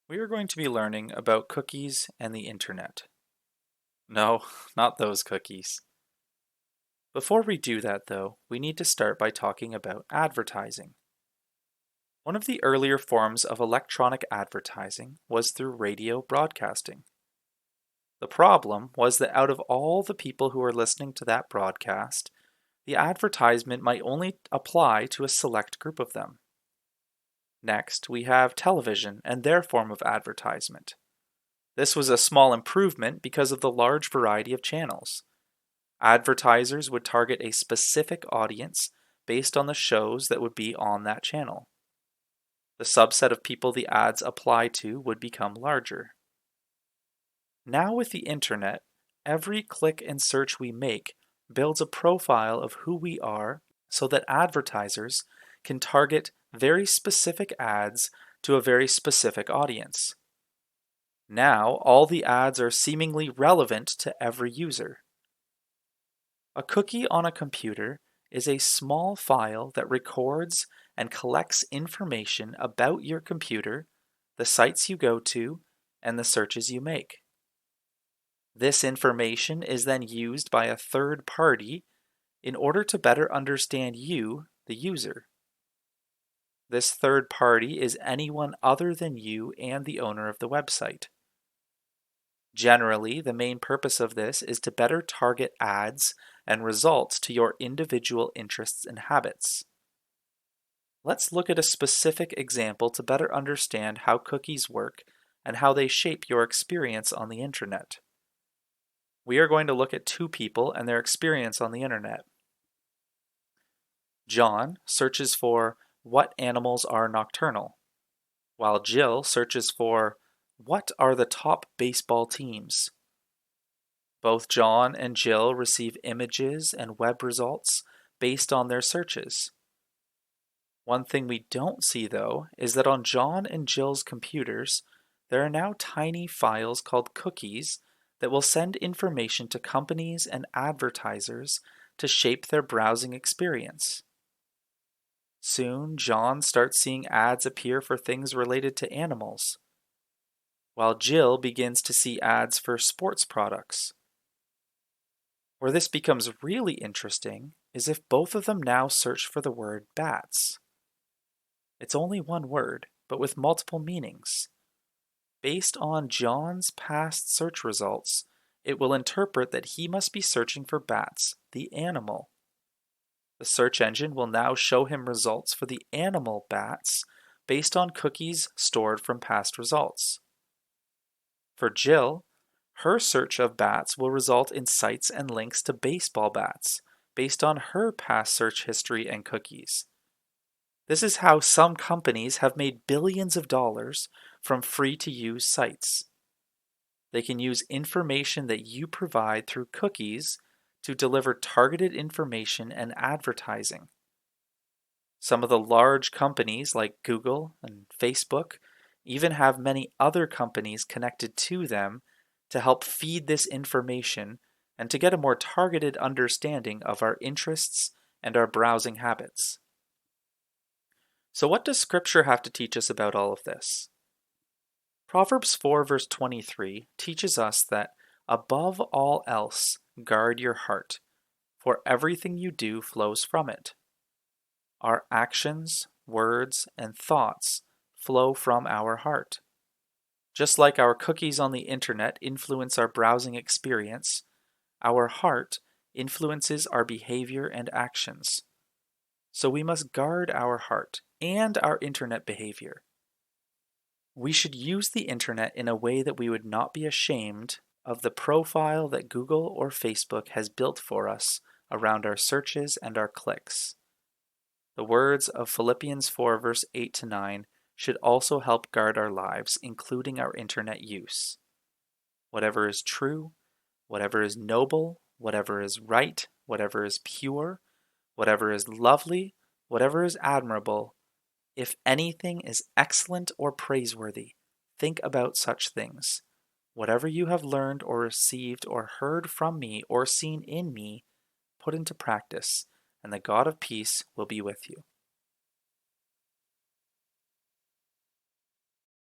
We are going to be learning about cookies and the internet. No, not those cookies. Before we do that, though, we need to start by talking about advertising. One of the earlier forms of electronic advertising was through radio broadcasting. The problem was that out of all the people who were listening to that broadcast, the advertisement might only apply to a select group of them. Next, we have television and their form of advertisement. This was a small improvement because of the large variety of channels. Advertisers would target a specific audience based on the shows that would be on that channel. The subset of people the ads apply to would become larger. Now, with the internet, every click and search we make builds a profile of who we are so that advertisers can target very specific ads to a very specific audience. Now, all the ads are seemingly relevant to every user. A cookie on a computer is a small file that records and collects information about your computer, the sites you go to, and the searches you make. This information is then used by a third party in order to better understand you, the user. This third party is anyone other than you and the owner of the website. Generally, the main purpose of this is to better target ads and results to your individual interests and habits. Let's look at a specific example to better understand how cookies work and how they shape your experience on the internet. We are going to look at two people and their experience on the internet. John searches for what animals are nocturnal, while Jill searches for what are the top baseball teams. Both John and Jill receive images and web results based on their searches. One thing we don't see, though, is that on John and Jill's computers, there are now tiny files called cookies that will send information to companies and advertisers to shape their browsing experience. Soon, John starts seeing ads appear for things related to animals, while Jill begins to see ads for sports products. Where this becomes really interesting is if both of them now search for the word bats. It's only one word, but with multiple meanings. Based on John's past search results, it will interpret that he must be searching for bats, the animal. The search engine will now show him results for the animal bats based on cookies stored from past results. For Jill, her search of bats will result in sites and links to baseball bats based on her past search history and cookies. This is how some companies have made billions of dollars from free-to-use sites. They can use information that you provide through cookies to deliver targeted information and advertising. Some of the large companies like Google and Facebook even have many other companies connected to them to help feed this information and to get a more targeted understanding of our interests and our browsing habits. So what does Scripture have to teach us about all of this? Proverbs 4 verse 23 teaches us that above all else, guard your heart, for everything you do flows from it. Our actions, words, and thoughts flow from our heart. Just like our cookies on the internet influence our browsing experience, our heart influences our behavior and actions. So we must guard our heart and our internet behavior. We should use the internet in a way that we would not be ashamed of the profile that Google or Facebook has built for us around our searches and our clicks. The words of Philippians 4 verse 8 to 9 should also help guard our lives, including our internet use. Whatever is true, whatever is noble, whatever is right, whatever is pure, whatever is lovely, whatever is admirable, if anything is excellent or praiseworthy, think about such things. Whatever you have learned or received or heard from me or seen in me, put into practice, and the God of peace will be with you.